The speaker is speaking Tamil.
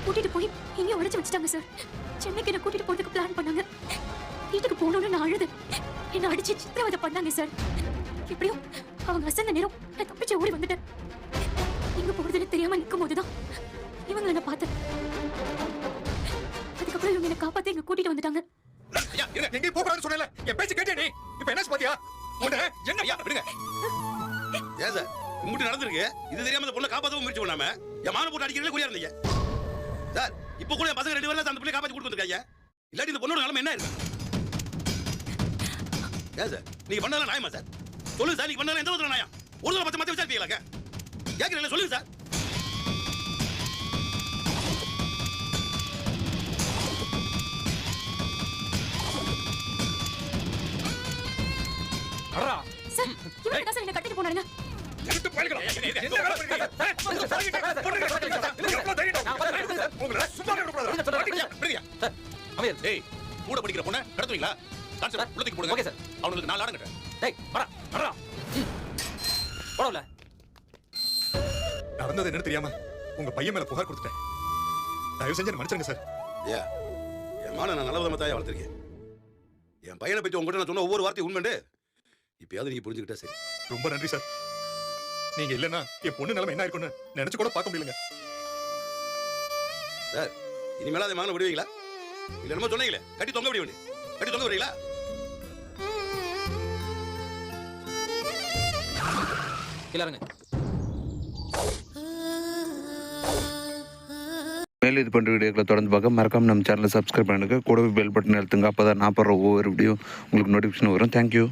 கூட்டிட்டு போய் எங்கேயோ உடைச்சு வச்சுட்டாங்க சார். சென்னைக்கு என்ன கூட்டிட்டு போறதுக்கு பிளான் பண்ணாங்க. வீட்டுக்கு போகணும்னு நான் அழுது என்ன அடிச்சு சித்திரவதை பண்ணாங்க சார். எப்படியும் அவங்க அசந்த நேரம் நான் தப்பிச்சு ஓடி வந்துட்டேன். எங்க போறதுன்னு தெரியாம நிற்கும் போதுதான் இவங்க என்ன பார்த்தேன். அதுக்கப்புறம் இவங்க என்ன காப்பாத்தி எங்க கூட்டிட்டு வந்துட்டாங்க. எங்கேயும் போகக்கூடாதுன்னு சொன்னல, என் பேச்சு கேட்டியா நீ? இப்ப என்ன பாத்தியா? என்ன ஐயா விடுங்க. ஏன் சார் உங்ககிட்ட நடந்திருக்கு, இது தெரியாம அந்த பொண்ணை காப்பாற்றவும் முயற்சி பண்ணாம என் மான போட்டு அடிக்கிறீங்களே குறியா இருந்தீங்க சார். இப்போ கூட என் பசங்க 2 பேரும் அந்த பிள்ளை காப்பாற்றி கொடுத்து வந்திருக்காங்க. இல்லாட்டி இந்த பொண்ணோட நிலைமை என்ன இருக்கு? ஏன் சார் நீங்க பண்ணலாம் நியாயமா சார்? சொல்லுங்க சார், நீங்க பண்ணலாம் எந்த விதத்துல நியாயம்? ஒரு தடவை பத்து விசாரிப்பீங்களா? கேட்கறீங்களா? சொல்லுங்க சார். சார், இவங்க தான் சார் என்ன கட்டிட்டு போனாங்க. எடுத்து போய்க்கலாம். என்ன வேலை பண்றீங்க? உங்களை சும்மா விட கூடாது. அமீர் டேய், கூட படிக்கிற பொண்ணை கடத்துவீங்களா? கான்ஸ்டபிள் உள்ளத்துக்கு போடுங்க. Okay sir. அவங்களுக்கு 4 ஆடம் கட்ட. டேய் வரா வரா போடல. நடந்தது என்ன தெரியாம உங்க பையன் மேல புகார் கொடுத்துட்டேன். தயவு செஞ்சு மன்னிச்சிருங்க சார். ஐயா, என் மான நான் நல்ல விதமா தாயா வளர்த்திருக்கேன். என் பையனை பத்தி உங்ககிட்ட நான் சொன்ன ஒவ்வொரு வார்த்தையும் உண்மைண்டு இப்பயாவது நீங்க புரிஞ்சுக்கிட்டா சரி. ரொம்ப நன்றி சார். நீங்க இல்லன்னா என் பொண்ணு நிலைமை என்ன இருக்கும்னு நினைச்சு கூட பார்க்க முடியலங்க சார். இனிமேல அதை மகனை விடுவீங்களா? இல்ல என்னமோ சொன்னீங்களே கட்டி தொங்க விடுவீங்க, கட்டி தொங்க விடுறீங்களா? இல்லங்க. மேலும் இது போன்ற வீடியோக்களை தொடர்ந்து பார்க்க மறக்காம நம்ம சேனலை சப்ஸ்கிரைப் பண்ணுங்க. கூடவே பெல் பட்டன் அழுத்துங்க. அப்போ தான் நான் போடுற ஒவ்வொரு வீடியோ உங்களுக்கு நோட்டிஃபிகேஷன் வரும். தேங்க்யூ.